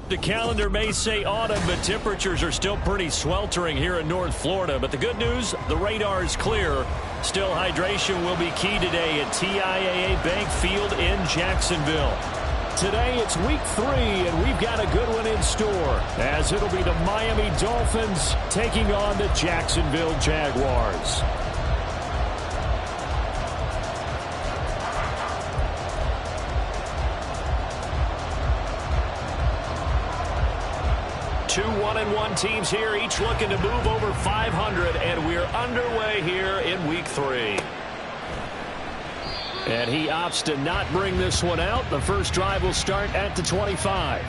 The calendar may say autumn, but temperatures are still pretty sweltering here in North Florida. But the good news, the radar is clear. Still, hydration will be key today at TIAA Bank Field in Jacksonville. Today, it's week 3, and we've got a good one in store, as it'll be the Miami Dolphins taking on the Jacksonville Jaguars. Two 1-1 teams here, each looking to move over 500, and we're underway here in week 3. And he opts to not bring this one out. The first drive will start at the 25.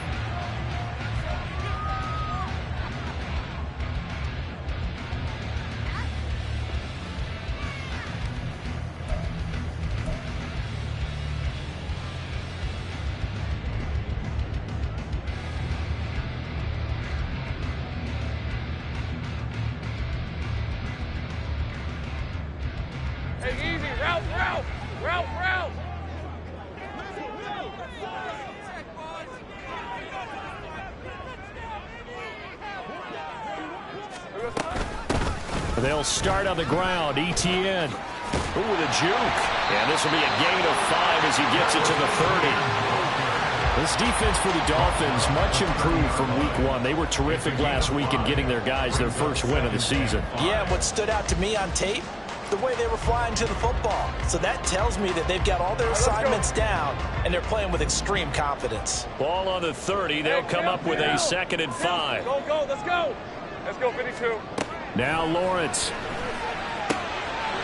They'll start on the ground. Etienne. Ooh, with a juke. And this will be a gain of 5 as he gets it to the 30. This defense for the Dolphins much improved from week 1. They were terrific last week in getting their guys their first win of the season. Yeah, what stood out to me on tape, the way they were flying to the football. So that tells me that they've got all their assignments down, and they're playing with extreme confidence. Ball on the 30. They'll come up with a 2nd and 5. Go, let's go. Let's go, 52. Now Lawrence.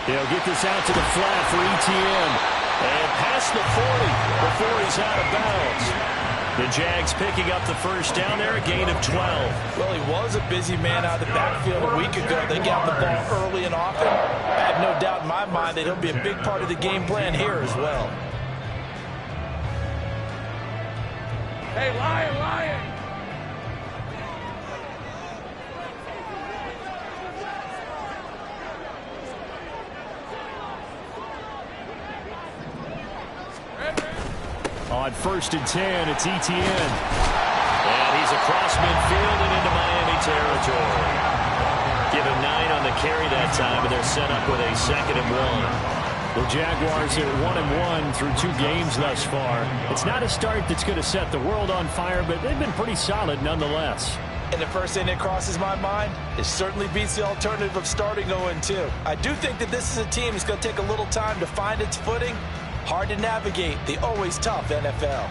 He'll get this out to the flat for Etienne. And past the 40 before he's out of bounds. The Jags picking up the first down there, a gain of 12. Well, he was a busy man out of the backfield a week ago. They got the ball early and often. I have no doubt in my mind that he'll be a big part of the game plan here as well. Hey, Lion! On 1st and 10, it's Etienne. And he's across midfield and into Miami territory. Give him 9 on the carry that time, and they're set up with a 2nd and 1. The Jaguars are 1-1 through 2 games thus far. It's not a start that's going to set the world on fire, but they've been pretty solid nonetheless. And the first thing that crosses my mind, it certainly beats the alternative of starting 0-2. I do think that this is a team that's going to take a little time to find its footing. Hard to navigate the always tough NFL.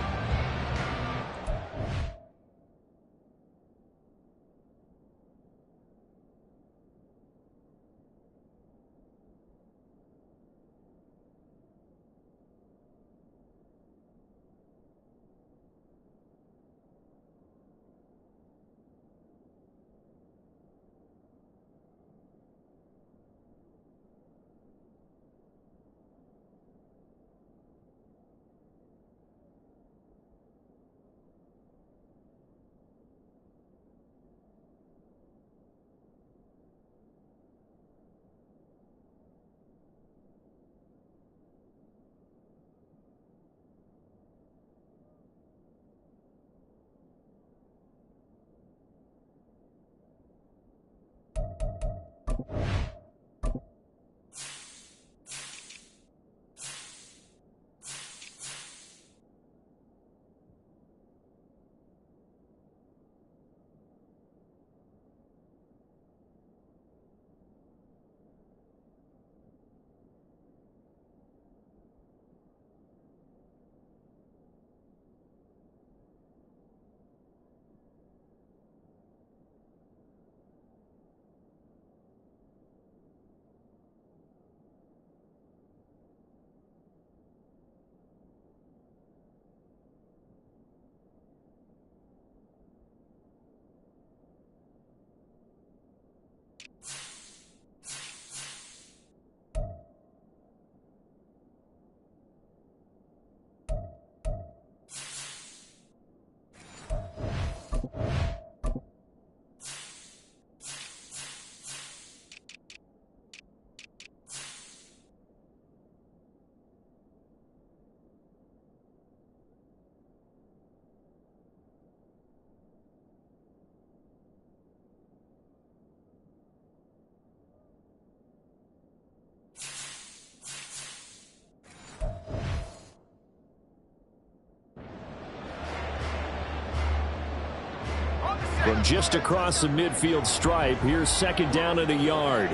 From just across the midfield stripe, here's second down and a yard.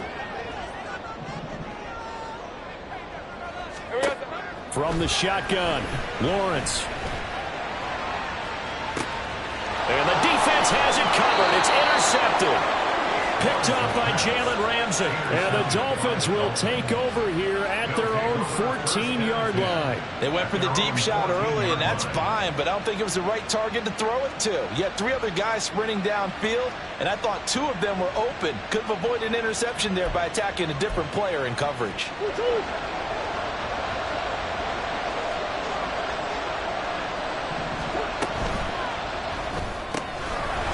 From the shotgun, Lawrence. And the defense has it covered. It's intercepted. Picked off by Jalen Ramsey. And the Dolphins will take over here at their own 14-yard line. They went for the deep shot early, and that's fine, but I don't think it was the right target to throw it to. You had 3 other guys sprinting downfield, and I thought 2 of them were open. Could have avoided an interception there by attacking a different player in coverage.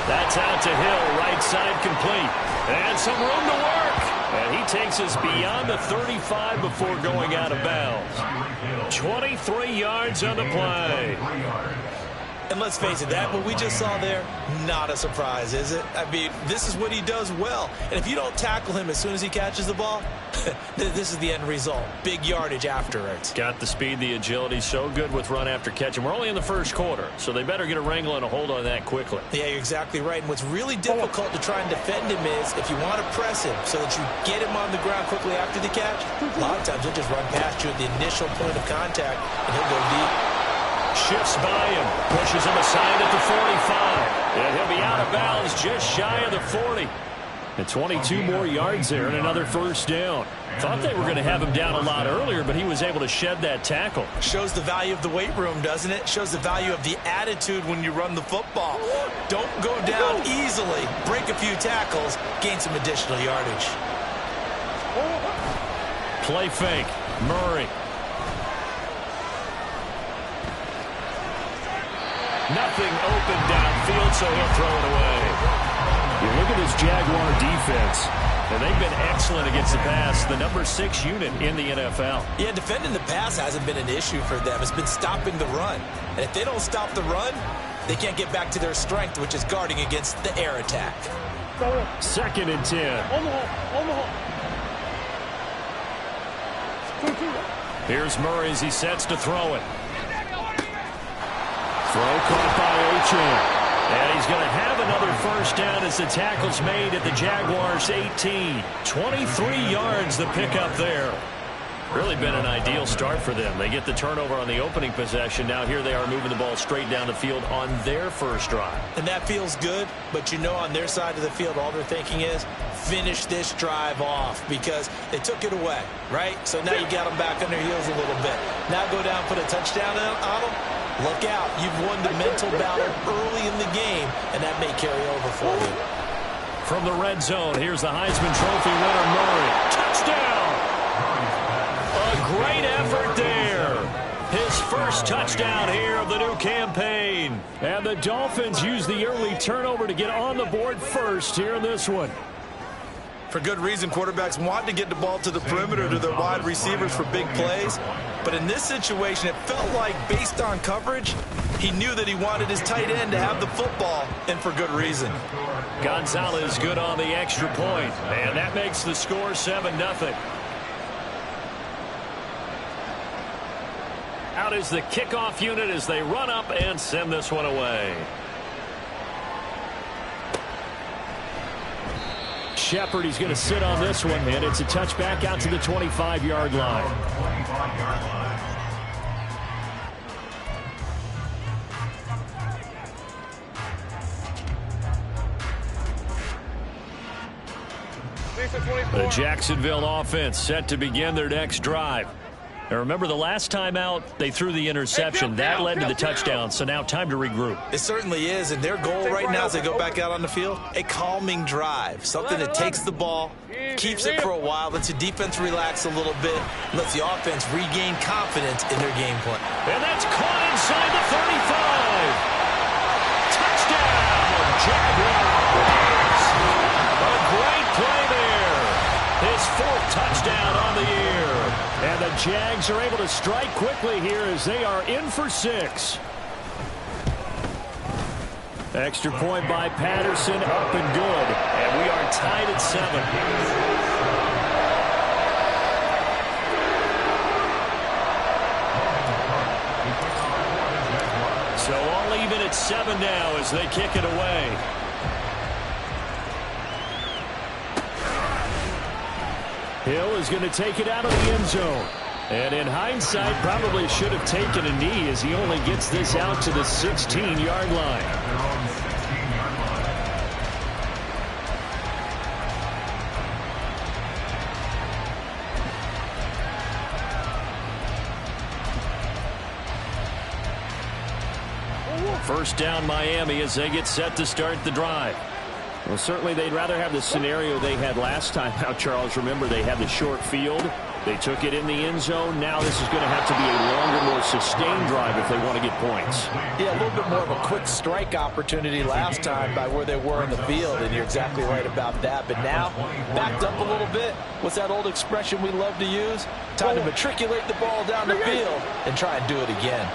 That's out to Hill, right side complete. And some room to work. And he takes us beyond the 35 before going out of bounds. 23 yards on the play. And let's face it, that what we just saw there, not a surprise, is it? I mean, this is what he does well. And if you don't tackle him as soon as he catches the ball, this is the end result. Big yardage afterwards. Got the speed, the agility, so good with run after catch. And we're only in the first quarter, so they better get a wrangle and a hold on that quickly. Yeah, you're exactly right. And what's really difficult to try and defend him is if you want to press him so that you get him on the ground quickly after the catch, a lot of times he'll just run past you at the initial point of contact, and he'll go deep. Shifts by him, pushes him aside at the 45. And he'll be out of bounds just shy of the 40. And 22 more yards there and another first down. Thought they were going to have him down a lot earlier, but he was able to shed that tackle. Shows the value of the weight room, doesn't it? Shows the value of the attitude when you run the football. Don't go down easily. Break a few tackles. Gain some additional yardage. Play fake. Murray. Nothing open downfield, so he'll throw it away. You look at this Jaguar defense, and they've been excellent against the pass, the number 6 unit in the NFL. Yeah, defending the pass hasn't been an issue for them. It's been stopping the run. And if they don't stop the run, they can't get back to their strength, which is guarding against the air attack. 2nd and 10. Here's Murray as he sets to throw it. Throw caught by Achane. And he's going to have another first down as the tackle's made at the Jaguars' 18. 23 yards the pickup there. Really been an ideal start for them. They get the turnover on the opening possession. Now here they are moving the ball straight down the field on their first drive. And that feels good, but you know on their side of the field all they're thinking is finish this drive off because they took it away, right? So now you got them back on their heels a little bit. Now go down, put a touchdown on them. Look out. You've won the mental battle early in the game, and that may carry over for you. From the red zone, here's the Heisman Trophy winner, Murray. Touchdown! A great effort there. His first touchdown here of the new campaign. And the Dolphins use the early turnover to get on the board first here in this one. For good reason, quarterbacks want to get the ball to the perimeter to their wide receivers for big plays. But in this situation, it felt like based on coverage, he knew that he wanted his tight end to have the football, and for good reason. Gonzalez good on the extra point, and that makes the score 7-0. Out is the kickoff unit as they run up and send this one away. Shepard, he's going to sit on this one, and it's a touchback out to the 25-yard line. The Jacksonville offense set to begin their next drive. Now remember, the last time out, they threw the interception. That led to the touchdown, so now time to regroup. It certainly is, and their goal right now as they go back out on the field, a calming drive, something that takes the ball, keeps it for a while, lets the defense relax a little bit, lets the offense regain confidence in their game plan. And that's caught inside the 35. Touchdown, Jaguars. A great play there. His 4th touchdown on the year. And the Jags are able to strike quickly here as they are in for 6. Extra point by Patterson, up and good. And we are tied at 7. So all even at 7 now as they kick it away. Hill is going to take it out of the end zone. And in hindsight, probably should have taken a knee as he only gets this out to the 16-yard line. First down Miami as they get set to start the drive. Well, certainly they'd rather have the scenario they had last time out, Charles. Remember, they had the short field. They took it in the end zone. Now this is going to have to be a longer, more sustained drive if they want to get points. Yeah, a little bit more of a quick strike opportunity last time by where they were in the field, and you're exactly right about that. But now, backed up a little bit. What's that old expression we love to use? Time to matriculate the ball down the field and try and do it again.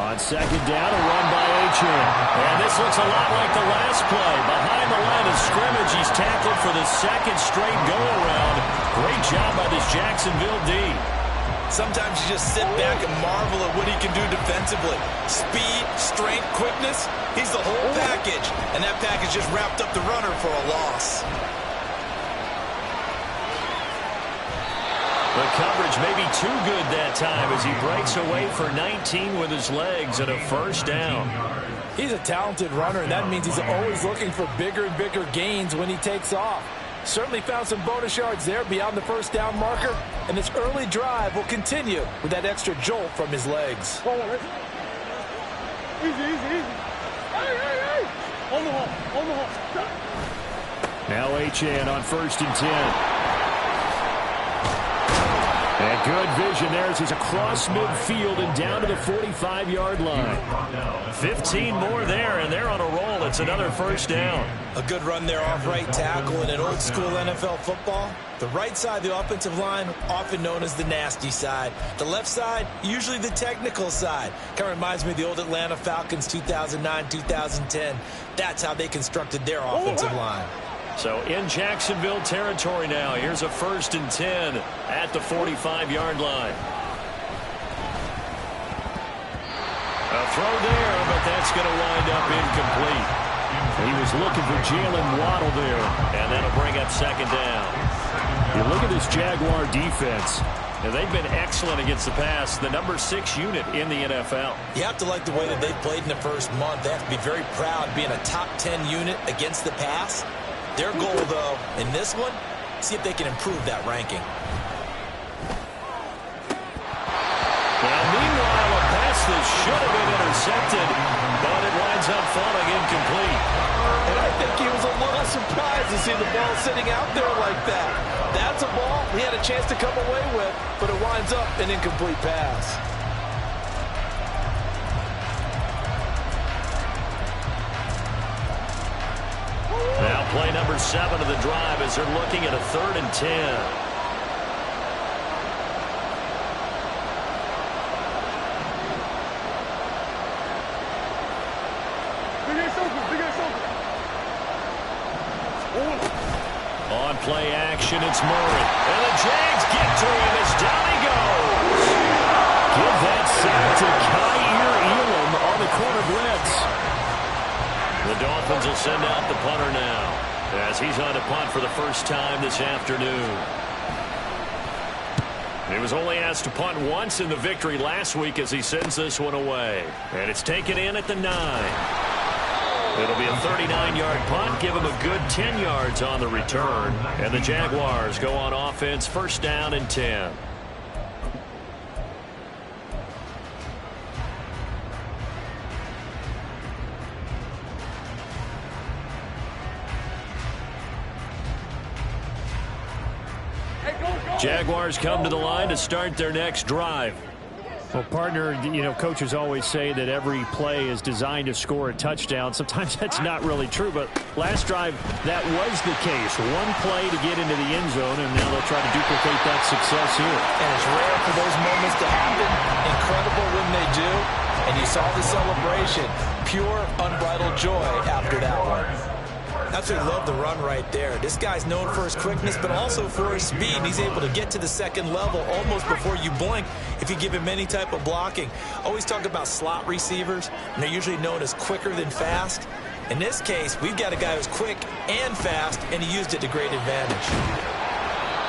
On second down, a run by Achane. And this looks a lot like the last play. Behind the line of scrimmage, he's tackled for the second straight go-around. Great job by this Jacksonville D. Sometimes you just sit back and marvel at what he can do defensively. Speed, strength, quickness, he's the whole package. And that package just wrapped up the runner for a loss. The coverage may be too good that time as he breaks away for 19 with his legs and a first down. He's a talented runner, and that means he's always looking for bigger and bigger gains when he takes off. Certainly found some bonus yards there beyond the first down marker, and this early drive will continue with that extra jolt from his legs. Easy, easy, easy. Hey. On the hole, on the hole. Now Achane on 1st and 10. And good vision there as he's across midfield and down to the 45-yard line. 15 more there, and they're on a roll. It's another first down. A good run there off right tackle in an old-school NFL football. The right side of the offensive line, often known as the nasty side. The left side, usually the technical side. Kind of reminds me of the old Atlanta Falcons 2009, 2010. That's how they constructed their offensive line. So in Jacksonville territory now. Here's a 1st and 10 at the 45-yard line. A throw there, but that's going to wind up incomplete. He was looking for Jalen Waddle there, and that'll bring up second down. You look at this Jaguar defense. And they've been excellent against the pass, the number 6 unit in the NFL. You have to like the way that they've played in the first month. They have to be very proud of being a top 10 unit against the pass. Their goal, though, in this one, see if they can improve that ranking. Now, meanwhile, a pass that should have been intercepted, but it winds up falling incomplete. And I think he was a little surprised to see the ball sitting out there like that. That's a ball he had a chance to come away with, but it winds up an incomplete pass. Now play number 7 of the drive as they're looking at a 3rd and 10. On play action, it's Murray. And the Jags get to him as down he goes. Give that sack to Kaiir Elam on the corner blitz. The Dolphins will send out the punter now as he's on to punt for the first time this afternoon. He was only asked to punt once in the victory last week as he sends this one away. And it's taken in at the 9. It'll be a 39-yard punt, give him a good 10 yards on the return. And the Jaguars go on offense, 1st down and 10. Jaguars come to the line to start their next drive. Well, partner, you know, coaches always say that every play is designed to score a touchdown. Sometimes that's not really true, but last drive, that was the case. One play to get into the end zone, and now they'll try to duplicate that success here. And it's rare for those moments to happen. Incredible when they do. And you saw the celebration. Pure, unbridled joy after that one. Absolutely love the run right there. This guy's known for his quickness, but also for his speed. He's able to get to the second level almost before you blink if you give him any type of blocking. Always talk about slot receivers, and they're usually known as quicker than fast. In this case, we've got a guy who's quick and fast, and he used it to great advantage.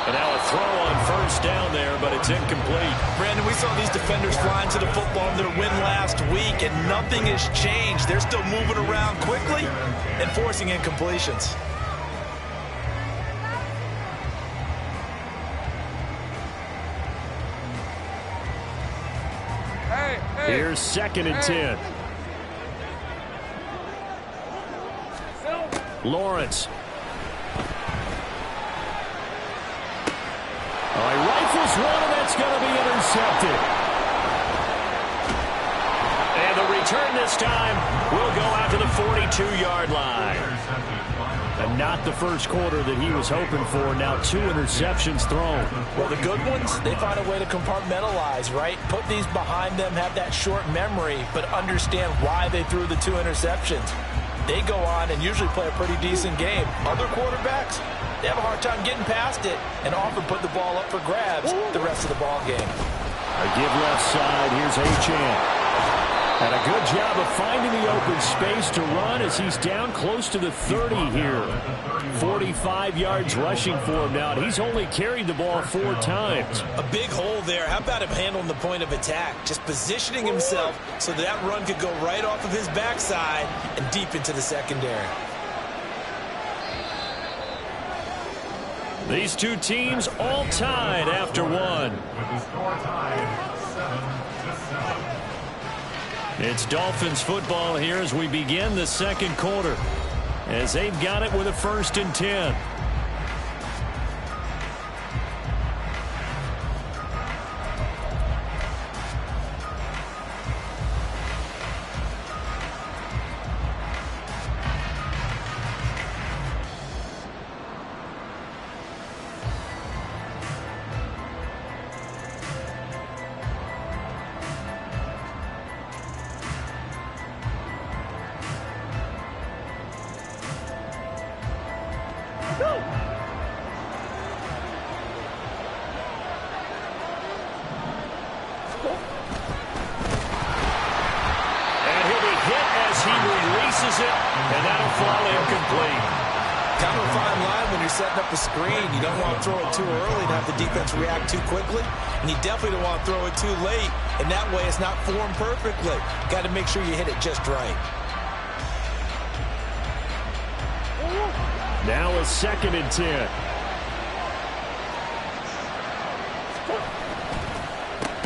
And now a throw on first down there, but it's incomplete. Brandon, we saw these defenders flying to the football in their win last week, and nothing has changed. They're still moving around quickly and forcing incompletions. Here's 2nd and 10. Lawrence. He rifles one, and that's going to be intercepted. And the return this time will go out to the 42-yard line. And not the first quarter that he was hoping for. Now 2 interceptions thrown. Well, the good ones, they find a way to compartmentalize, right? Put these behind them, have that short memory, but understand why they threw the 2 interceptions. They go on and usually play a pretty decent game. Other quarterbacks, they have a hard time getting past it and often put the ball up for grabs the rest of the ball game. A give left side. Here's Achane. And a good job of finding the open space to run as he's down close to the 30 here. 45 yards rushing for him now. He's only carried the ball 4 times. A big hole there. How about him handling the point of attack? Just positioning himself so that run could go right off of his backside and deep into the secondary. These two teams all tied after one. It's Dolphins football here as we begin the second quarter, as they've got it with a 1st and 10. And that'll fall incomplete. Kind of a fine line when you're setting up a screen. You don't want to throw it too early and have the defense react too quickly. And you definitely don't want to throw it too late. And that way it's not formed perfectly. Got to make sure you hit it just right. Now a 2nd and 10.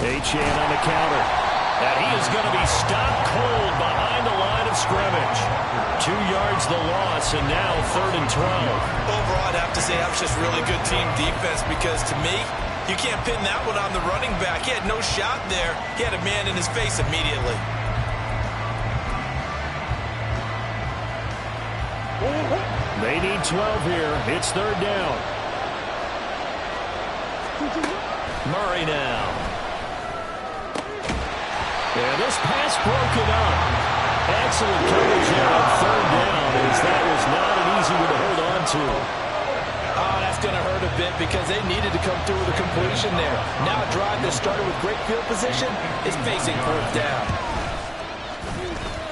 Achane on the counter. And he is going to be stopped cold behind the line of scrimmage. 2 yards the loss, and now 3rd and 12. Overall, I'd have to say that was just really good team defense, because to me, you can't pin that one on the running back. He had no shot there. He had a man in his face immediately. They need 12 here. It's 3rd down. Murray now. And this pass broken up. Excellent coverage there on 3rd down, as that was not an easy one to hold on to. Oh, that's going to hurt a bit because they needed to come through with a completion there. Now a drive that started with great field position is facing 4th down.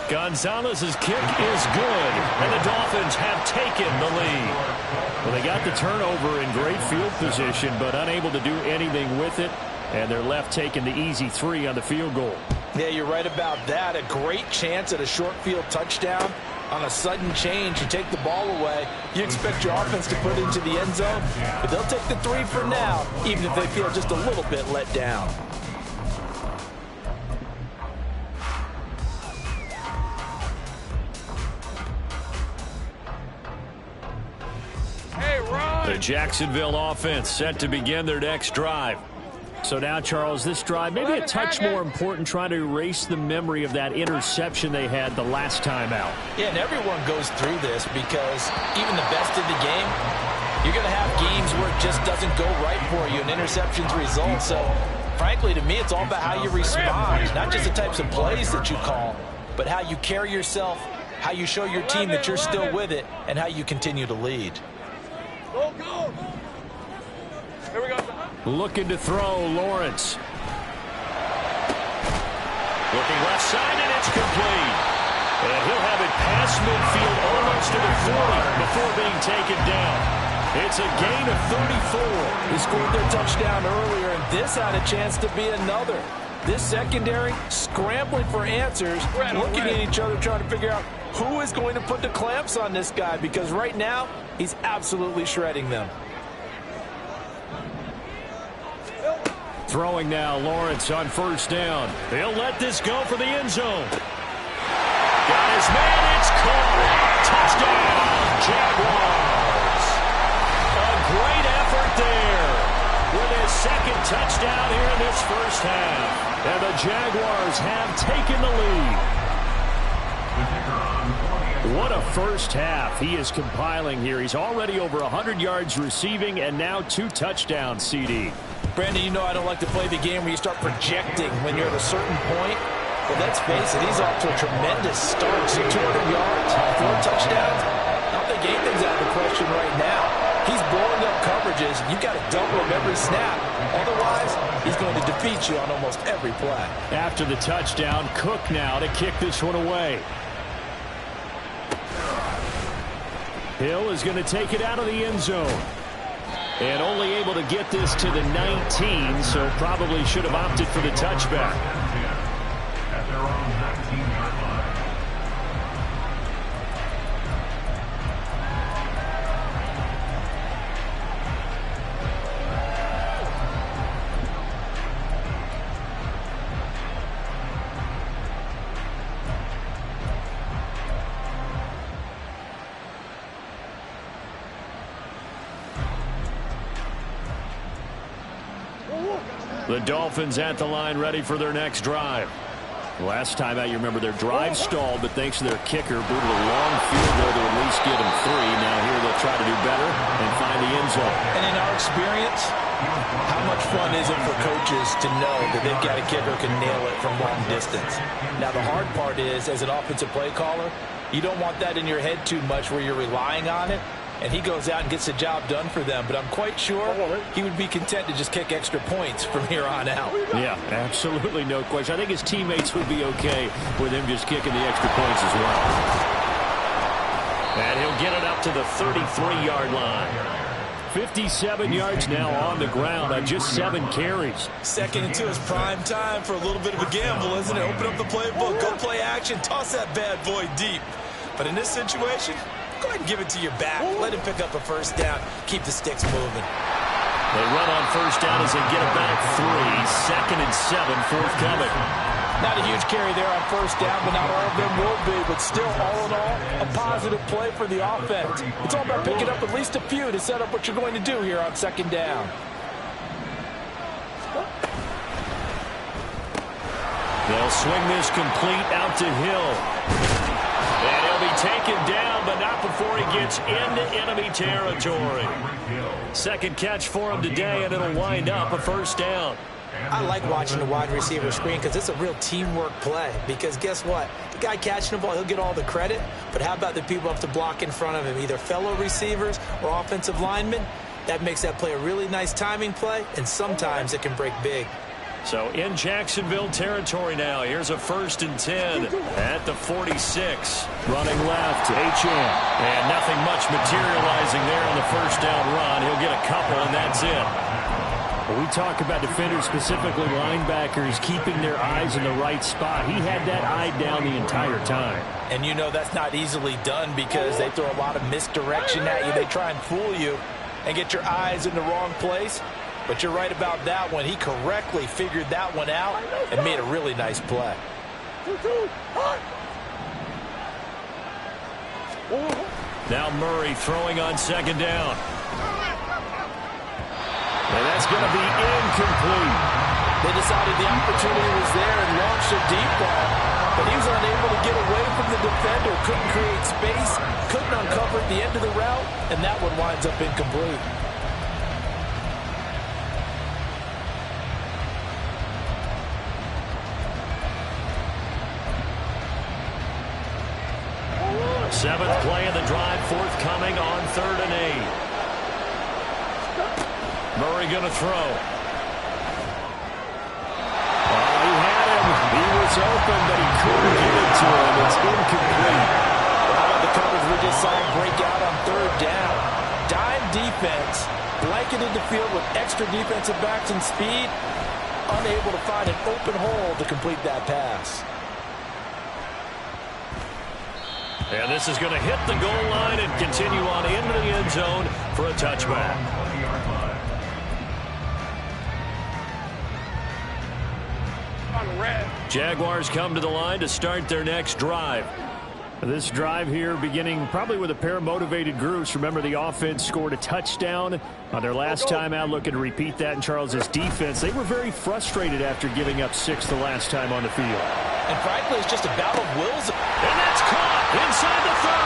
Gonzalez's kick is good, and the Dolphins have taken the lead. Well, they got the turnover in great field position, but unable to do anything with it, and they're left taking the easy 3 on the field goal. Yeah, you're right about that. A great chance at a short field touchdown. On a sudden change, you take the ball away. You expect your offense to put it into the end zone, but they'll take the 3 for now, even if they feel just a little bit let down. The Jacksonville offense set to begin their next drive. So now, Charles, this drive, maybe a touch more important, trying to erase the memory of that interception they had the last time out. Yeah, and everyone goes through this because even the best in the game, you're going to have games where it just doesn't go right for you, and interceptions result. So, frankly, to me, it's all about how you respond, not just the types of plays that you call, but how you carry yourself, how you show your team that you're still with it, and how you continue to lead. Go, go! Here we go. Looking to throw, Lawrence. Looking left side, and it's complete. And he'll have it past midfield almost to the 40 before being taken down. It's a gain of 34. They scored their touchdown earlier, and this had a chance to be another. This secondary scrambling for answers, looking at each other, trying to figure out who is going to put the clamps on this guy, because right now he's absolutely shredding them. Throwing now, Lawrence on first down. He'll let this go for the end zone. Got his man, it's caught. Touchdown, Jaguars. A great effort there with his second touchdown here in this first half. And the Jaguars have taken the lead. What a first half he is compiling here. He's already over 100 yards receiving and now 2 touchdowns, CD. Brandon, you know I don't like to play the game where you start projecting when you're at a certain point. But let's face it, he's off to a tremendous start. So 200 yards, 4 touchdowns. I don't think anything's out of the question right now. He's blowing up coverages. You've got to double him every snap. Otherwise, he's going to defeat you on almost every play. After the touchdown, Cook now to kick this one away. Hill is going to take it out of the end zone. And only able to get this to the 19, so probably should have opted for the touchback. At their own 19-yard line. The Dolphins at the line, ready for their next drive. Last time out, you remember their drive stalled, but thanks to their kicker, booted a long field goal to at least get them 3. Now here they'll try to do better and find the end zone. And in our experience, how much fun is it for coaches to know that they've got a kicker who can nail it from long distance? Now the hard part is, as an offensive play caller, you don't want that in your head too much where you're relying on it. And he goes out and gets the job done for them. But I'm quite sure he would be content to just kick extra points from here on out. Yeah, absolutely no question. I think his teammates would be okay with him just kicking the extra points as well. And he'll get it up to the 33-yard line. 57 yards now on the ground on just 7 carries. Second and 2 is prime time for a little bit of a gamble, isn't it? Open up the playbook, go play action, toss that bad boy deep. But in this situation, go ahead and give it to your back. Let him pick up a first down. Keep the sticks moving. They run on first down as they get it back 3. 2nd and 7 forthcoming. Not a huge carry there on first down, but not all of them will be. But still, all in all, a positive play for the offense. It's all about picking up at least a few to set up what you're going to do here on second down. They'll swing this complete out to Hill. And he'll be taken down, but not before he gets into enemy territory. Second catch for him today, and it'll wind up a first down. I like watching the wide receiver screen because it's a real teamwork play. Because guess what? The guy catching the ball, he'll get all the credit. But how about the people up to block in front of him, either fellow receivers or offensive linemen? That makes that play a really nice timing play, and sometimes it can break big. So in Jacksonville territory now. Here's a 1st and 10 at the 46. Running left, H.M. And nothing much materializing there on the first down run. He'll get a couple, and that's it. We talk about defenders, specifically linebackers, keeping their eyes in the right spot. He had that eye down the entire time. And you know that's not easily done because they throw a lot of misdirection at you. They try and fool you and get your eyes in the wrong place. But you're right about that one. He correctly figured that one out and made a really nice play. Now Murray throwing on second down. And that's going to be incomplete. They decided the opportunity was there and launched a deep ball. But he was unable to get away from the defender. Couldn't create space. Couldn't uncover at the end of the route. And that one winds up incomplete. Seventh play of the drive forthcoming on 3rd and 8. Murray going to throw. Oh, he had him. He was open, but he couldn't get it to him. It's incomplete. How about the coverage we just saw break out on third down? Dime defense, blanketed the field with extra defensive backs and speed, unable to find an open hole to complete that pass. And this is going to hit the goal line and continue on into the end zone for a touchback. Jaguars come to the line to start their next drive. This drive here beginning probably with a pair of motivated groups. Remember, the offense scored a touchdown on their last time out, looking to repeat that in Charles's defense. They were very frustrated after giving up 6 the last time on the field. And frankly, it's just a battle of wills. And that's caught inside the 30.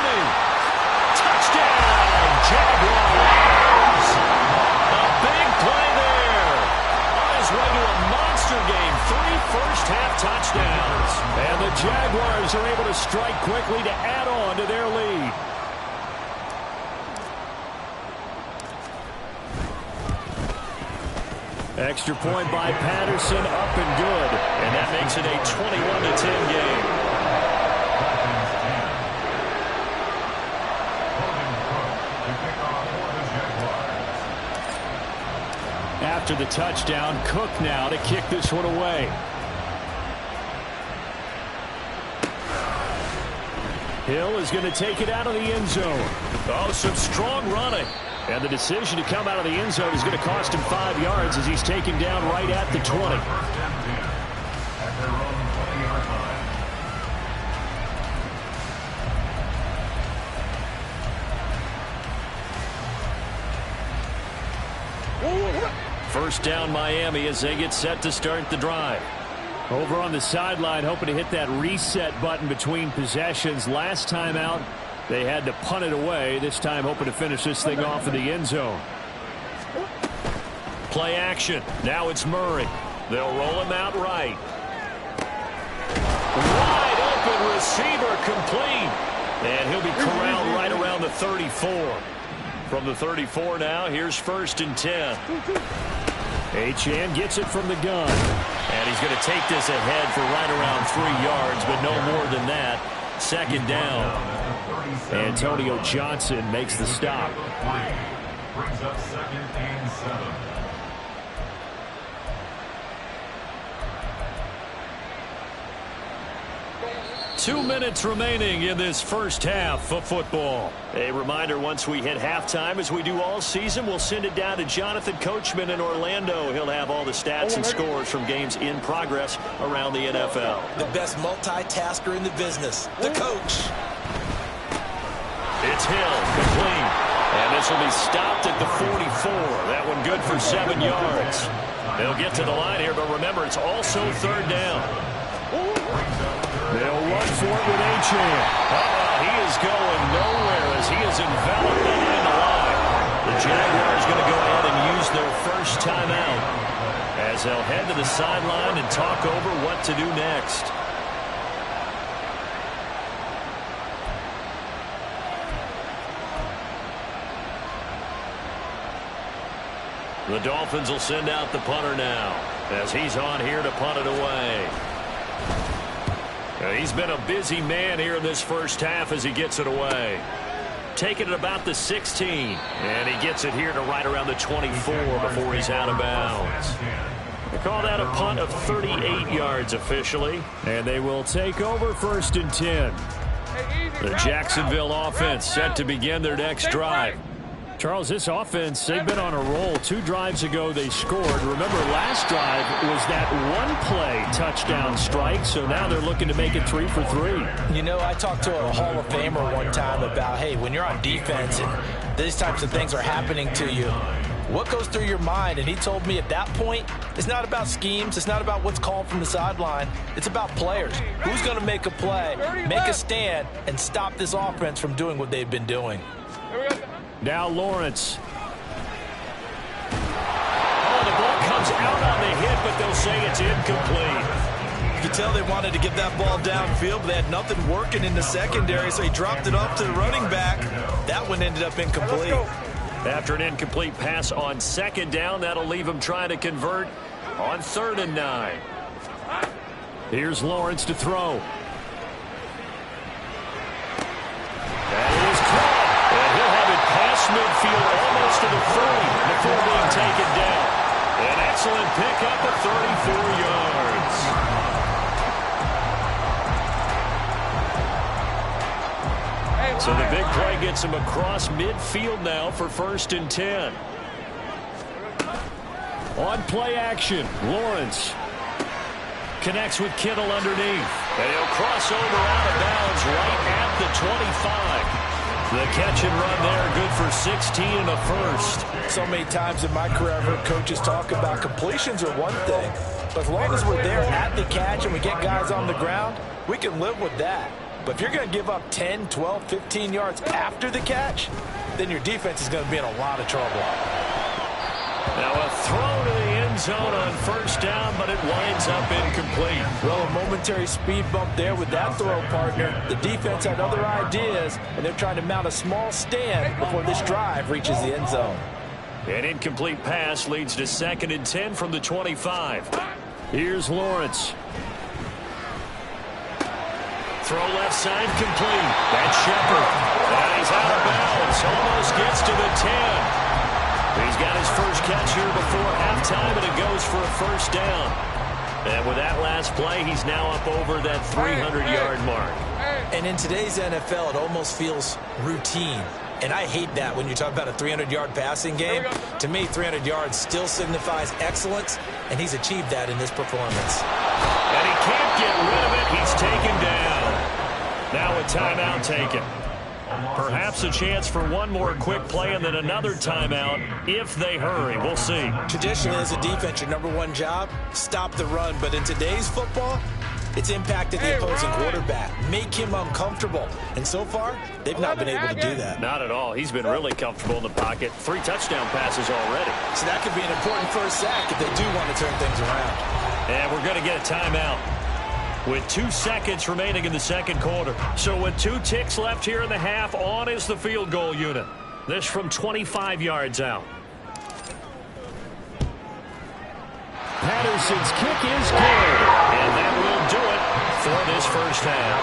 Touchdown, Jaguars. A big play there. On his way to a monster game. 3 first-half touchdowns. And the Jaguars are able to strike quickly to add on to their lead. Extra point by Patterson, up and good. And that makes it a 21-10 game. After the touchdown, Cook now to kick this one away. Hill is going to take it out of the end zone. Oh, some strong running. And the decision to come out of the end zone is going to cost him 5 yards as he's taken down right at the 20. At their own 20-yard line. First down Miami as they get set to start the drive. Over on the sideline, hoping to hit that reset button between possessions. Last time out, they had to punt it away. This time hoping to finish this thing off in the end zone. Play action. Now it's Murray. They'll roll him out right. Wide open receiver complete. And he'll be corralled right around the 34. From the 34 now, here's 1st and 10. Achane gets it from the gun. And he's going to take this ahead for right around 3 yards, but no more than that. 2nd down. Antonio Johnson makes the stop. Brings up 2nd and 7. Two minutes remaining in this first half of football. A reminder, once we hit halftime, as we do all season, we'll send it down to Jonathan Coachman in Orlando. He'll have all the stats and scores from games in progress around the NFL. The best multitasker in the business, the coach. It's Hill, complete. And this will be stopped at the 44. That one good for 7 yards. They'll get to the line here, but remember, it's also 3rd down. They'll run for it with Achane. He is going nowhere as he is enveloped behind the line. The Jaguars going to go ahead and use their first timeout as they'll head to the sideline and talk over what to do next. The Dolphins will send out the punter now as he's on here to punt it away. He's been a busy man here in this first half as he gets it away. Taking it about the 16. And he gets it here to right around the 24 before he's out of bounds. They call that a punt of 38 yards officially. And they will take over 1st and 10. The Jacksonville offense set to begin their next drive. Charles, this offense, they've been on a roll. 2 drives ago, they scored. Remember, last drive was that one-play touchdown strike, so now they're looking to make it 3 for 3. You know, I talked to a Hall of Famer one time about, hey, when you're on defense and these types of things are happening to you, what goes through your mind? And he told me at that point, it's not about schemes. It's not about what's called from the sideline. It's about players. Who's going to make a play, make a stand, and stop this offense from doing what they've been doing? Now Lawrence. Oh, the ball comes out on the hit, but they'll say it's incomplete. You can tell they wanted to get that ball downfield, but they had nothing working in the secondary, so he dropped it off to the running back. That one ended up incomplete. After an incomplete pass on 2nd down, that'll leave him trying to convert on 3rd and 9. Here's Lawrence to throw. midfield, almost to the 30 before being taken down. An excellent pickup of 34 yards. So the big play gets him across midfield now for 1st and 10. On play action, Lawrence connects with Kittle underneath. And he'll cross over out of bounds right at the 25. The catch and run there, good for 16 and a first. So many times in my career, I've heard coaches talk about completions are one thing, but as long as we're there at the catch and we get guys on the ground, we can live with that. But if you're going to give up 10, 12, 15 yards after the catch, then your defense is going to be in a lot of trouble. Now a throw to the end zone on 1st down, but it winds up incomplete. Well, a momentary speed bump there with that throw, partner. The defense had other ideas, and they're trying to mount a small stand before this drive reaches the end zone. An incomplete pass leads to 2nd and 10 from the 25. Here's Lawrence. Throw left side complete. That's Shepard. And he's out of bounds. Almost gets to the 10. He's got his first catch here before halftime, and it goes for a 1st down. And with that last play, he's now up over that 300-yard mark. And in today's NFL, it almost feels routine. And I hate that when you talk about a 300-yard passing game. To me, 300 yards still signifies excellence, and he's achieved that in this performance. And he can't get rid of it. He's taken down. Now a timeout taken. Perhaps a chance for one more quick play and then another timeout if they hurry. We'll see. Traditionally, as a defense, your #1 job, stop the run. But in today's football, it's impacted the opposing quarterback, make him uncomfortable. And so far, they've not been able to do that. Not at all. He's been really comfortable in the pocket. 3 touchdown passes already. So that could be an important first sack if they do want to turn things around. And we're going to get a timeout with 2 seconds remaining in the 2nd quarter. So with 2 ticks left here in the half, on is the field goal unit. This from 25 yards out. Patterson's kick is good. And that will do it for this first half.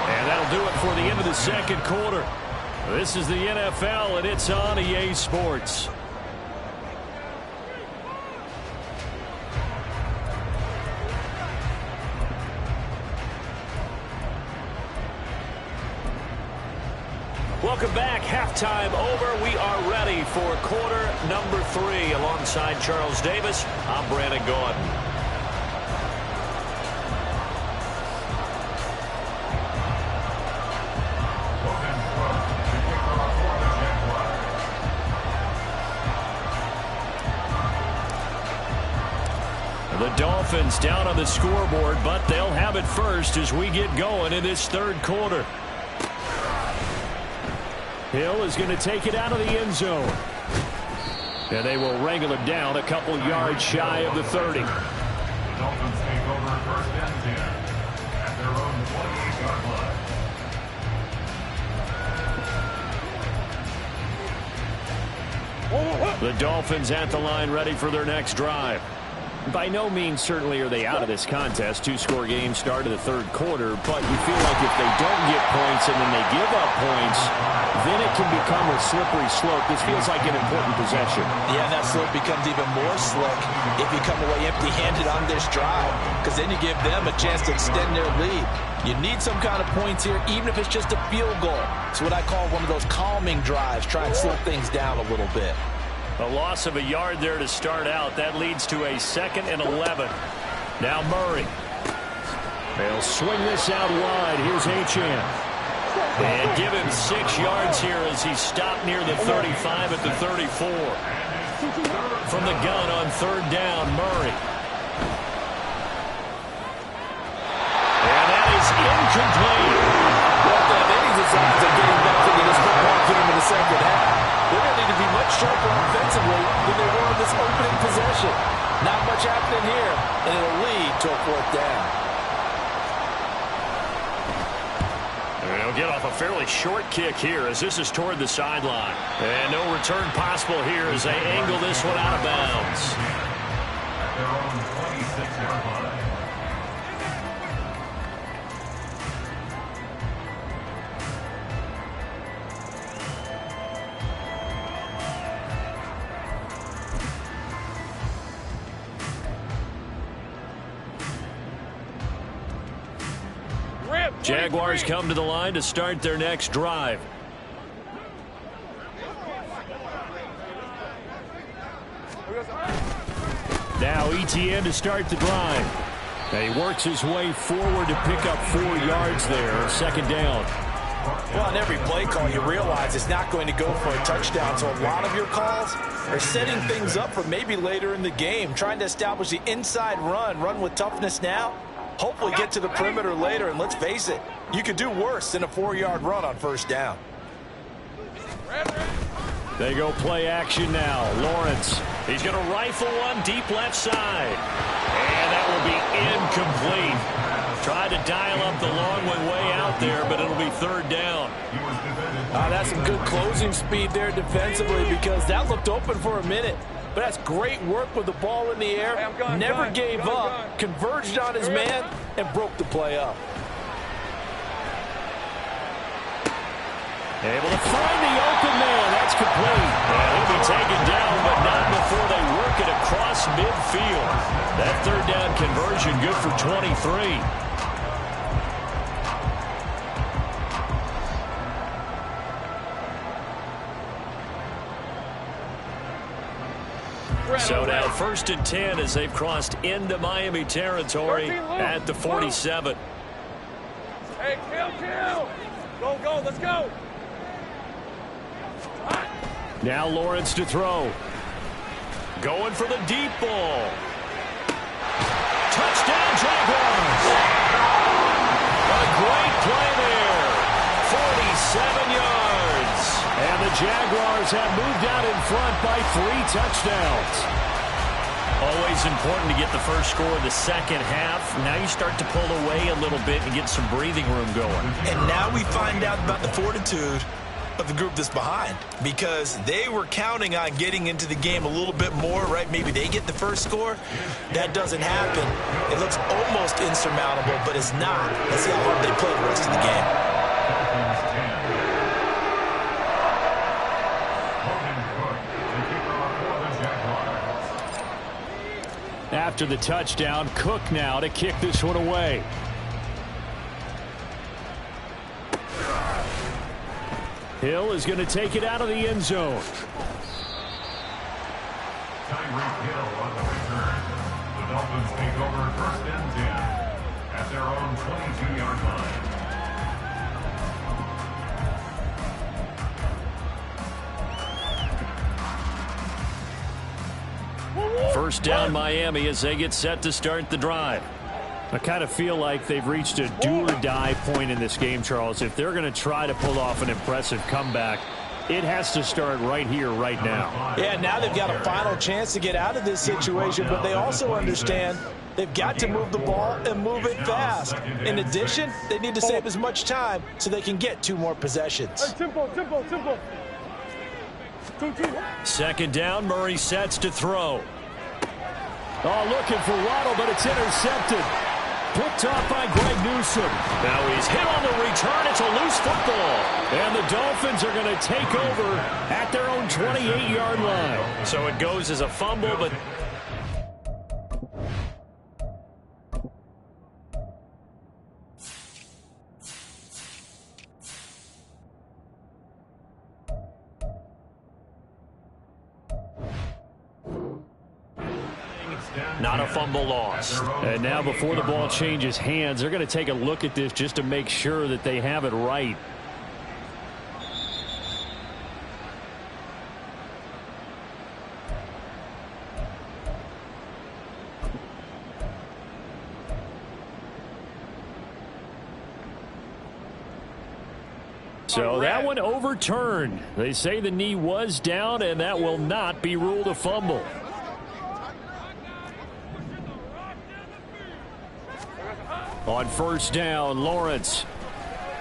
And that'll do it for the end of the 2nd quarter. This is the NFL, and it's on EA Sports. Welcome back. Halftime over. We are ready for quarter number 3. Alongside Charles Davis, I'm Brandon Gordon. The Dolphins down on the scoreboard, but they'll have it first as we get going in this 3rd quarter. Hill is going to take it out of the end zone. And they will wrangle him down a couple yards shy of the 30. The Dolphins take over 1st and 10 at their own 28-yard line. The Dolphins at the line ready for their next drive. By no means certainly are they out of this contest. 2-score game start of the 3rd quarter, but you feel like if they don't get points and then they give up points, then it can become a slippery slope. This feels like an important possession. Yeah, and that slope becomes even more slick if you come away empty-handed on this drive, because then you give them a chance to extend their lead. You need some kind of points here, even if it's just a field goal. It's what I call one of those calming drives. Try and slow things down a little bit. A loss of a yard there to start out. That leads to a 2nd and 11. Now Murray. They'll swing this out wide. Here's Achane. And give him 6 yards here as he stopped near the 35 at the 34. From the gun on 3rd down, Murray. And that is incomplete. Well, they have any desires of getting back into this football game in the 2nd half. They're going to need to be much sharper offensively than they were in this opening possession. Not much happening here, and it'll lead to a 4th down. They'll get off a fairly short kick here as this is toward the sideline. And no return possible here as they angle this one out of bounds. At their own 26-yard line. Jaguars come to the line to start their next drive. Now ETN to start the drive. And he works his way forward to pick up 4 yards there. Second down. Well, on every play call, you realize it's not going to go for a touchdown. So a lot of your calls are setting things up for maybe later in the game, trying to establish the inside run with toughness now, hopefully get to the perimeter later. And let's face it, you could do worse than a 4-yard run on first down. They go play action now. Lawrence, he's going to rifle one deep left side. And that will be incomplete. Tried to dial up the long way out there, but it'll be third down. That's some good closing speed there defensively, because that looked open for a minute. But that's great work with the ball in the air. Never gave up, converged on his man, and broke the play up. Able to find the open man. That's complete. And he'll be taken down, but not before they work it across midfield. That third down conversion good for 23. So now 1st and 10 as they've crossed into Miami territory at the 47. Hey, kill. Go, let's go. Now Lawrence to throw. Going for the deep ball. Touchdown, Jaguars. A great play there. 47 yards. And the Jaguars have moved out in front by 3 touchdowns. Always important to get the first score of the second half. Now you start to pull away a little bit and get some breathing room going. And now we find out about the fortitude of the group that's behind, because they were counting on getting into the game a little bit more, right? Maybe they get the first score. That doesn't happen. It looks almost insurmountable, but it's not. Let's see how hard they play the rest of the game. After the touchdown, Cook now to kick this one away. Hill is going to take it out of the end zone. Tyreek Hill on the return. The Dolphins take over 1st and 10 at their own 22-yard line. First down Miami as they get set to start the drive. I kind of feel like they've reached a do-or-die point in this game, Charles. If they're going to try to pull off an impressive comeback, it has to start right here, right now. Yeah, now they've got a final chance to get out of this situation, but they also understand they've got to move the ball and move it fast. In addition, they need to save as much time so they can get 2 more possessions. Hey, tempo. 2-2. Second down, Murray sets to throw. Oh, looking for Waddle, but it's intercepted. Picked off by Greg Newsome. Now he's hit on the return. It's a loose football. And the Dolphins are going to take over at their own 28-yard line. So it goes as a fumble, but not a fumble loss. And now before the ball changes hands, they're going to take a look at this just to make sure that they have it right. So that one overturned. They say the knee was down, and that will not be ruled a fumble. On first down, Lawrence.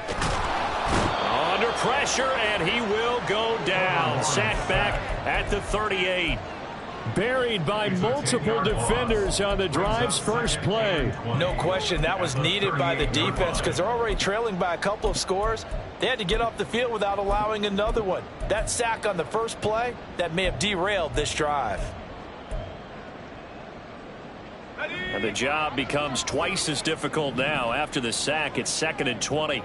Under pressure, and he will go down. Sacked back at the 38. Buried by multiple defenders on the drive's first play. No question, that was needed by the defense because they're already trailing by a couple of scores. They had to get off the field without allowing another one. That sack on the first play, that may have derailed this drive. And the job becomes twice as difficult now. After the sack, it's 2nd and 20.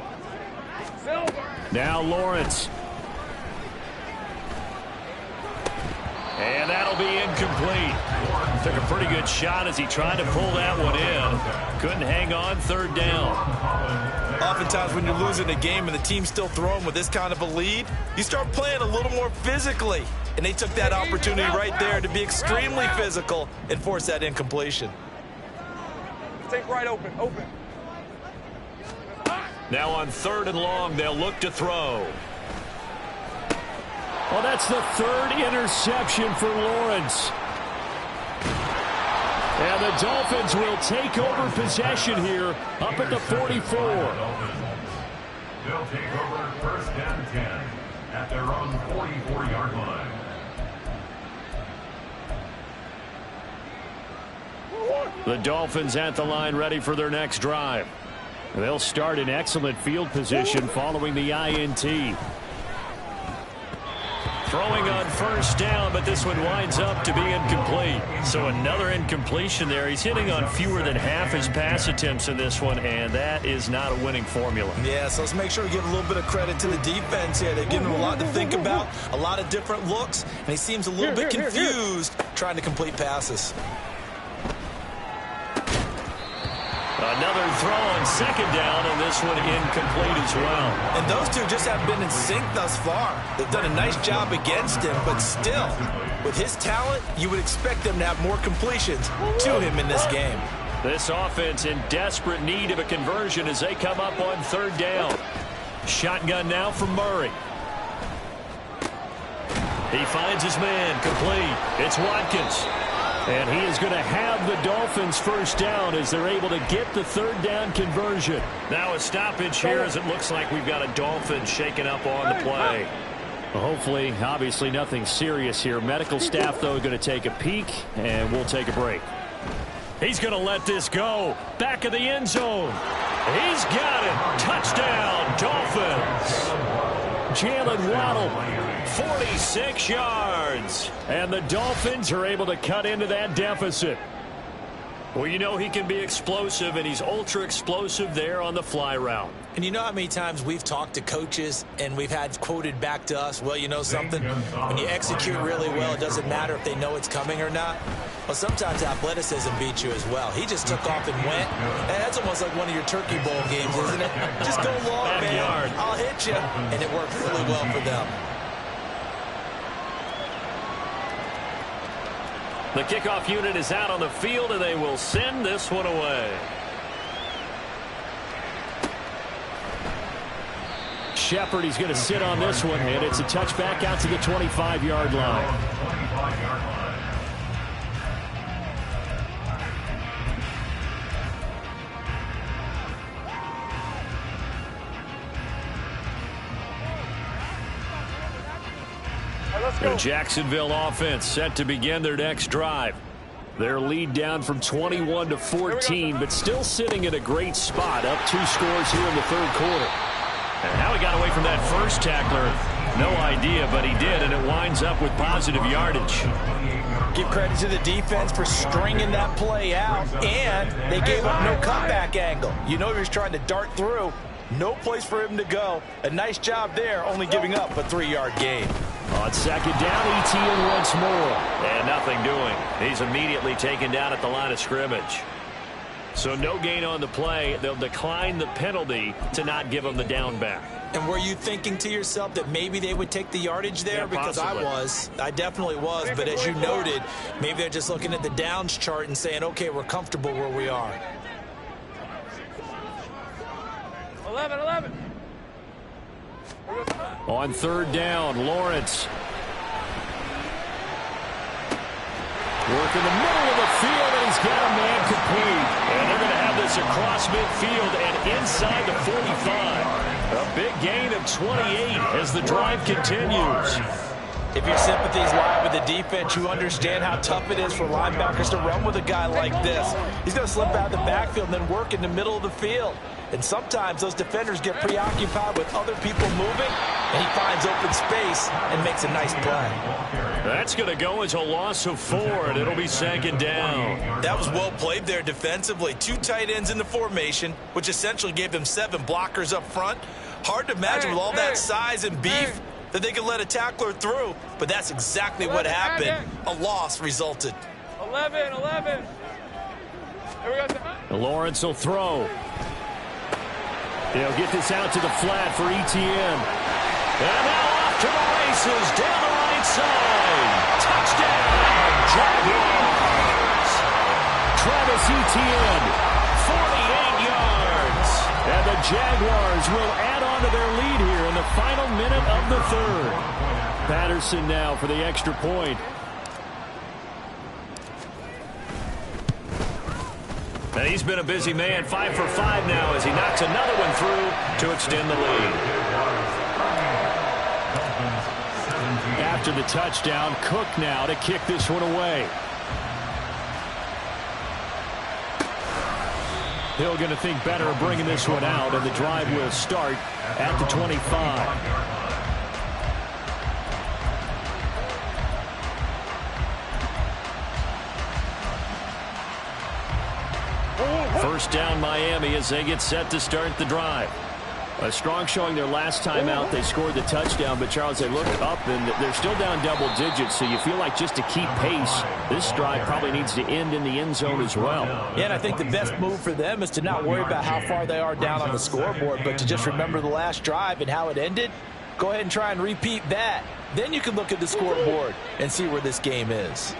Now Lawrence. And that'll be incomplete. Took a pretty good shot as he tried to pull that one in. Couldn't hang on 3rd down. Oftentimes when you're losing a game and the team's still throwing with this kind of a lead, you start playing a little more physically. And they took that opportunity right there to be extremely physical and force that incompletion. Take right open. Now on 3rd and long, they'll look to throw. Well, that's the 3rd interception for Lawrence. And the Dolphins will take over possession here up at the 44. They'll take over 1st and 10 at their own 44-yard line. The Dolphins at the line ready for their next drive. They'll start in excellent field position following the INT. Throwing on 1st down, but this one winds up to be incomplete. So another incompletion there. He's hitting on fewer than half his pass attempts in this one, and that is not a winning formula. Yeah, so let's make sure we give a little bit of credit to the defense here. They're giving him a lot to think about, a lot of different looks, and he seems a little bit confused trying to complete passes. Another throw on 2nd down, and this one incomplete as well. And those two just have been in sync thus far. They've done a nice job against him, but still, with his talent, you would expect them to have more completions to him in this game. This offense in desperate need of a conversion as they come up on 3rd down. Shotgun now from Murray. He finds his man, complete. It's Watkins. And he is going to have the Dolphins 1st down as they're able to get the 3rd down conversion. Now a stoppage here as it looks like we've got a Dolphin shaken up on the play. Well, hopefully, obviously nothing serious here. Medical staff, though, going to take a peek, and we'll take a break. He's going to let this go. Back of the end zone. He's got it. Touchdown, Dolphins. Jalen Waddle. 46 yards. And the Dolphins are able to cut into that deficit. Well, you know he can be explosive, and he's ultra explosive there on the fly route. And you know how many times we've talked to coaches and we've had quoted back to us, well, you know something? When you execute really well, it doesn't matter if they know it's coming or not. Well, sometimes athleticism beats you as well. He just took off and went. And that's almost like one of your Turkey Bowl games, isn't it? Just go long, man. I'll hit you. And it worked really well for them. The kickoff unit is out on the field, and they will send this one away. Shepard, he's going to sit on this one, and it's a touchback out to the 25-yard line. The Jacksonville offense set to begin their next drive. Their lead down from 21 to 14, but still sitting in a great spot, up 2 scores here in the 3rd quarter. And how he got away from that first tackler, no idea, but he did, and it winds up with positive yardage. Give credit to the defense for stringing that play out, and they gave up no cutback angle. You know he was trying to dart through. No place for him to go. A nice job there, only giving up a 3-yard gain. On 2nd down, Etienne once more. And nothing doing. He's immediately taken down at the line of scrimmage. So no gain on the play. They'll decline the penalty to not give him the down back. And were you thinking to yourself that maybe they would take the yardage there? Yeah, because possibly. I definitely was. But as you noted, maybe they're just looking at the downs chart and saying, okay, we're comfortable where we are. 11. On 3rd down, Lawrence. Work in the middle of the field, and he's got a man complete. And they're going to have this across midfield and inside the 45. A big gain of 28 as the drive continues. If your sympathies lie with the defense, you understand how tough it is for linebackers to run with a guy like this. He's going to slip out of the backfield and then work in the middle of the field. And sometimes those defenders get preoccupied with other people moving, and he finds open space and makes a nice play. That's going to go as a loss of 4, and it'll be second down. That was well played there defensively. 2 tight ends in the formation, which essentially gave them 7 blockers up front. Hard to imagine with all that size and beef that they could let a tackler through, but that's exactly what happened. A loss resulted. 11. Here we go. Lawrence will throw. They'll get this out to the flat for Etienne. And now off to the races, down the right side. Touchdown, Jaguars. Travis Etienne, 48 yards. And the Jaguars will add on to their lead here in the final minute of the 3rd. Patterson now for the extra point. And he's been a busy man, 5 for 5 now as he knocks another one through to extend the lead. After the touchdown, Cook now to kick this one away. Hill going to think better of bringing this one out, and the drive will start at the 25. First down Miami as they get set to start the drive. A strong showing their last time out. They scored the touchdown, but Charles, they looked up and they're still down double digits, so you feel like just to keep pace, this drive probably needs to end in the end zone as well. Yeah, and I think the best move for them is to not worry about how far they are down on the scoreboard, but to just remember the last drive and how it ended. Go ahead and try and repeat that. Then you can look at the scoreboard and see where this game is.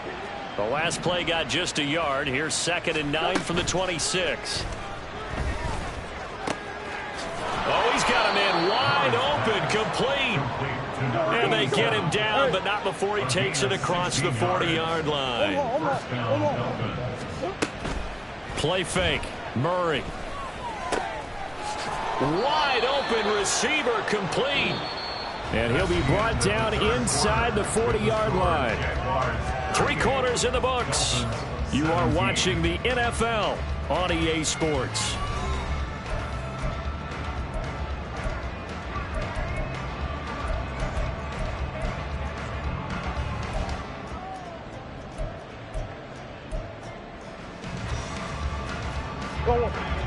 The last play got just a yard. Here's 2nd and 9 from the 26. Oh, he's got him in wide open, complete. And they get him down, but not before he takes it across the 40-yard line. Play fake. Murray. Wide open receiver, complete. And he'll be brought down inside the 40-yard line. 3 quarters in the books. You are watching the NFL on EA Sports.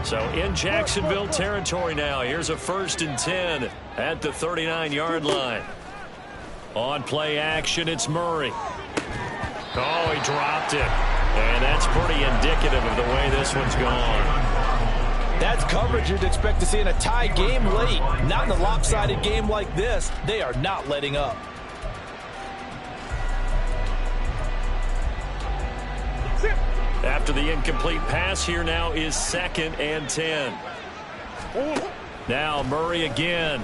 So in Jacksonville territory now. Here's a 1st and 10 at the 39-yard line. On play action, it's Murray. Oh, he dropped it. And that's pretty indicative of the way this one's gone. That's coverage you'd expect to see in a tie game late. Not in a lopsided game like this. They are not letting up. After the incomplete pass, here now is 2nd and 10. Now Murray again.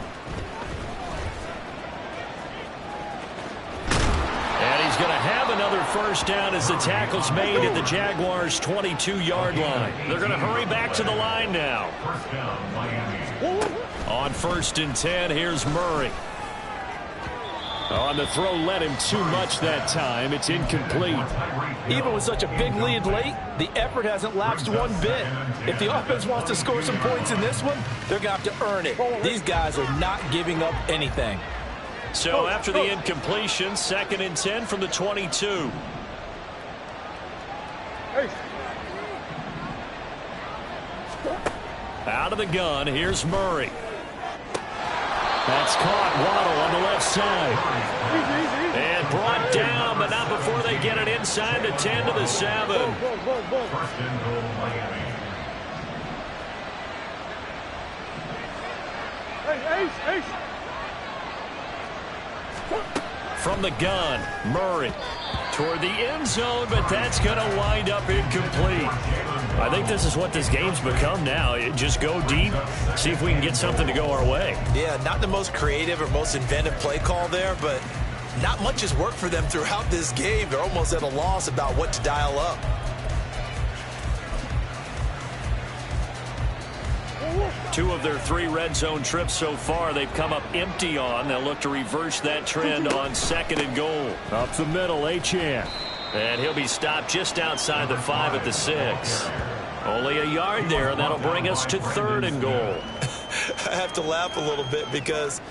And he's going to have another 1st down as the tackle's made at the Jaguars' 22-yard line. They're going to hurry back to the line now. On 1st and 10, here's Murray. On the throw, led him too much that time. It's incomplete. Even with such a big lead late, the effort hasn't lapsed one bit. If the offense wants to score some points in this one, they're going to have to earn it. These guys are not giving up anything. So after the incompletion, 2nd and 10 from the 22. Out of the gun, here's Murray. That's caught. Waddle on the left side. And brought down, but not before they get it inside the 10 to the 7. From the gun, Murray toward the end zone, but that's going to wind up incomplete. I think this is what this game's become now. Just go deep, see if we can get something to go our way. Yeah, not the most creative or most inventive play call there, but not much has worked for them throughout this game. They're almost at a loss about what to dial up. Two of their 3 red zone trips so far, they've come up empty on. They'll look to reverse that trend on 2nd and goal. Up the middle, Achane. And he'll be stopped just outside the 5 at the 6. Only a yard there, and that'll bring us to 3rd and goal. I have to laugh a little bit because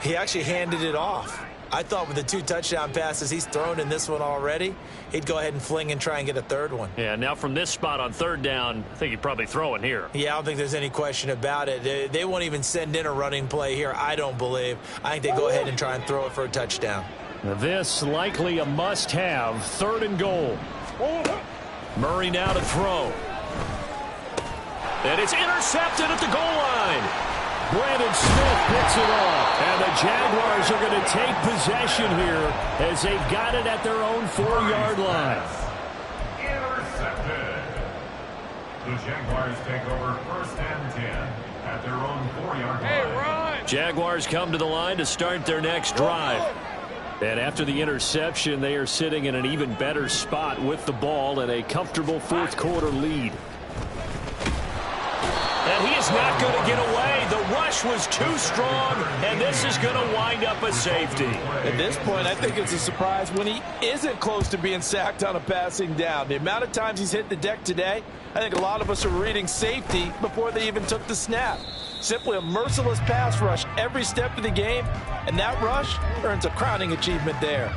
he actually handed it off. I thought with the 2 touchdown passes he's thrown in this one already, he'd go ahead and fling and try and get a third one. Yeah, now from this spot on third down, I think he'd probably throw it here. Yeah, I don't think there's any question about it. They won't even send in a running play here, I don't believe. I think they go ahead and try and throw it for a touchdown. Now this likely a must-have, 3rd and goal. Murray now to throw. And it's intercepted at the goal line. Brandon Smith picks it off. And the Jaguars are going to take possession here as they've got it at their own 4-yard line. Intercepted. The Jaguars take over 1st and 10 at their own 4-yard line. Jaguars come to the line to start their next drive. And after the interception, they are sitting in an even better spot with the ball and a comfortable 4th quarter lead. And he is not going to get away. The rush was too strong, and this is going to wind up a safety. At this point, I think it's a surprise when he isn't close to being sacked on a passing down. The amount of times he's hit the deck today, I think a lot of us are reading safety before they even took the snap. Simply a merciless pass rush every step of the game, and that rush earns a crowning achievement there.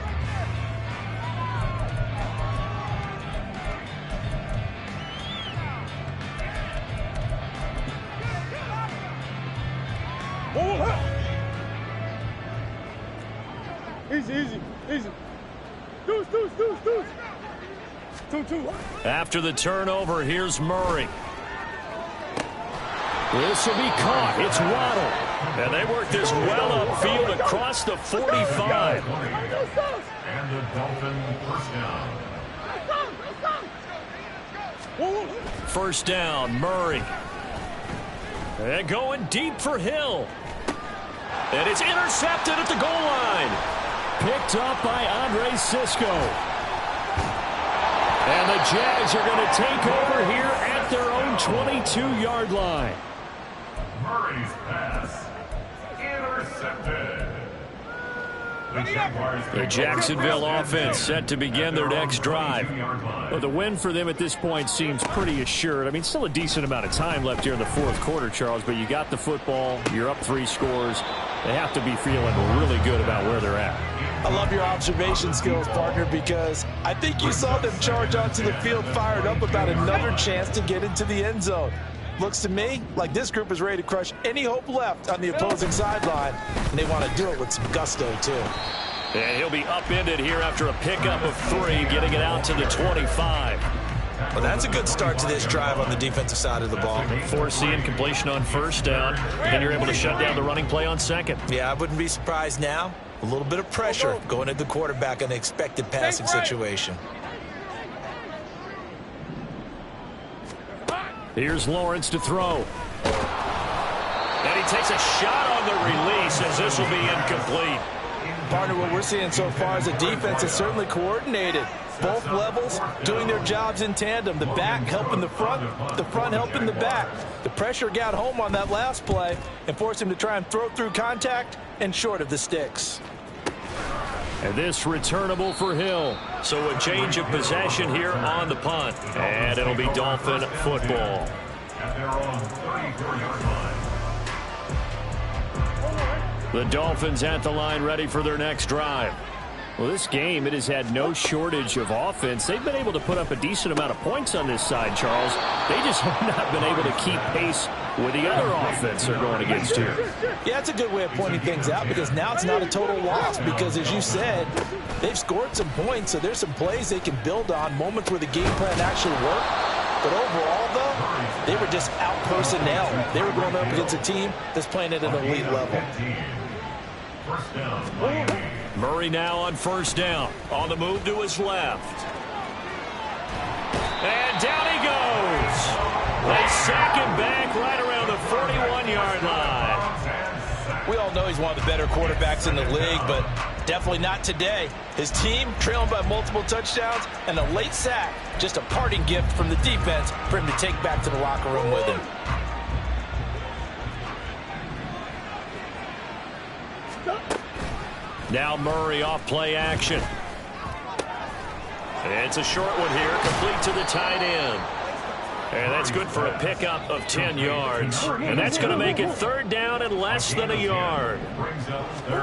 Easy. Deuce. 2. After the turnover, here's Murray. This will be caught. It's Waddle. And they work this well upfield across the 45. And the Dolphin 1st down. First down, Murray. And going deep for Hill. And it's intercepted at the goal line. Picked up by Andre Sisco. And the Jags are going to take over here at their own 22-yard line. Murray's pass intercepted. The Jacksonville offense set to begin their next drive. Well, the win for them at this point seems pretty assured. I mean, still a decent amount of time left here in the 4th quarter, Charles, but you got the football, you're up 3 scores. They have to be feeling really good about where they're at. I love your observation skills, partner, because I think you saw them charge onto the field fired up about another chance to get into the end zone. Looks to me like this group is ready to crush any hope left on the opposing sideline, and they want to do it with some gusto, too. And he'll be upended here after a pickup of 3, getting it out to the 25. Well, that's a good start to this drive on the defensive side of the ball. Forcing completion on 1st down, and you're able to shut down the running play on 2nd. Yeah, I wouldn't be surprised now. A little bit of pressure going at the quarterback in an expected passing situation. Here's Lawrence to throw. And he takes a shot on the release as this will be incomplete. Partner, what we're seeing so far is the defense is certainly coordinated. Both levels doing their jobs in tandem. The back helping the front helping the back. The pressure got home on that last play and forced him to try and throw through contact and short of the sticks. And this returnable for Hill. So a change of possession here on the punt. And it'll be Dolphin football. At their own 34-yard line. The Dolphins at the line ready for their next drive. Well, this game, it has had no shortage of offense. They've been able to put up a decent amount of points on this side, Charles. They just have not been able to keep pace with the other offense they're going against here. Yeah, it's a good way of pointing things out because now it's not a total loss because, as you said, they've scored some points, so there's some plays they can build on, moments where the game plan actually worked. But overall, though, they were just out-personnel. They were going up against a team that's playing at an elite level. First down, Miami. Murray now on 1st down. On the move to his left. And down he goes. They sack him back right around the 41-yard line. We all know he's one of the better quarterbacks in the league, but definitely not today. His team trailing by multiple touchdowns and a late sack. Just a parting gift from the defense for him to take back to the locker room with him. Now Murray off play action. It's a short one here, complete to the tight end. And that's good for a pickup of 10 yards. And that's going to make it 3rd down and less than a yard.